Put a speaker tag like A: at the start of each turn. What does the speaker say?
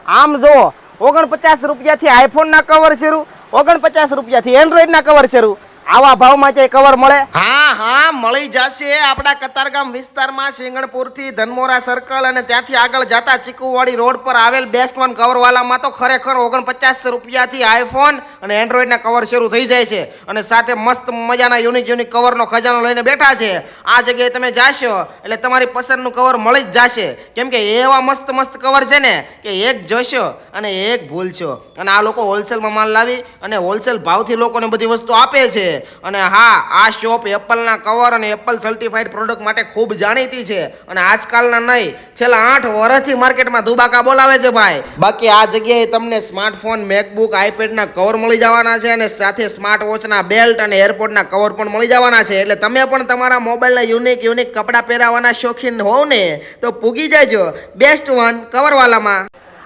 A: આમ જો 49 રૂપિયાથી આઈફોનના કવર શરૂ, 49 રૂપિયાથી એન્ડ્રોઈડના કવર શરૂ. આવા ભાવમાં ક્યાંય કવર મળે?
B: હા હા મળી જશે આપણા કતારગામ વિસ્તારમાં સિંગણપુરથી ધનમોરા સર્કલ અને ત્યાંથી આગળ જતા ચીકુવાડી રોડ પર આવેલ બેસ્ટ વન કવરવાલામાં તો ખરેખર 49 રૂપિયાથી આઈફોન અને એન્ડ્રોઈડના કવર શરૂ થઈ જાય છે અને સાથે મસ્ત મજાના યુનિક કવરનો ખજાનો લઈને બેઠા છે. આ જગ્યાએ તમે જાશો એટલે તમારી પસંદનું કવર મળી જ જશે, કેમ કે એવા મસ્ત કવર છે ને કે એક જોશો અને એક ભૂલશો. અને આ લોકો હોલસેલમાં માલ લાવી અને હોલસેલ ભાવથી લોકોને બધી વસ્તુ આપે છે. અને હા, આ શોપ એપલના કવર અને એપલ સર્ટિફાઈડ પ્રોડક્ટ માટે ખૂબ જાણીતી છે અને આજકાલના નહીં, છેલ્લા 8 વર્ષથી માર્કેટમાં ધુબાકા બોલાવે છે ભાઈ. બાકી આ જગ્યાએ તમને સ્માર્ટફોન, મેકબુક, આઈપેડના કવર મળી જવાના છે અને સાથે સ્માર્ટ વોચના બેલ્ટ અને એરપોર્ટના કવર પણ મળી જવાના છે. એટલે તમે પણ તમારા મોબાઈલના યુનિક કપડાં પહેરાવાના શોખીન હોવ ને તો પૂગી જાજો બેસ્ટ વન કવરવાલામાં.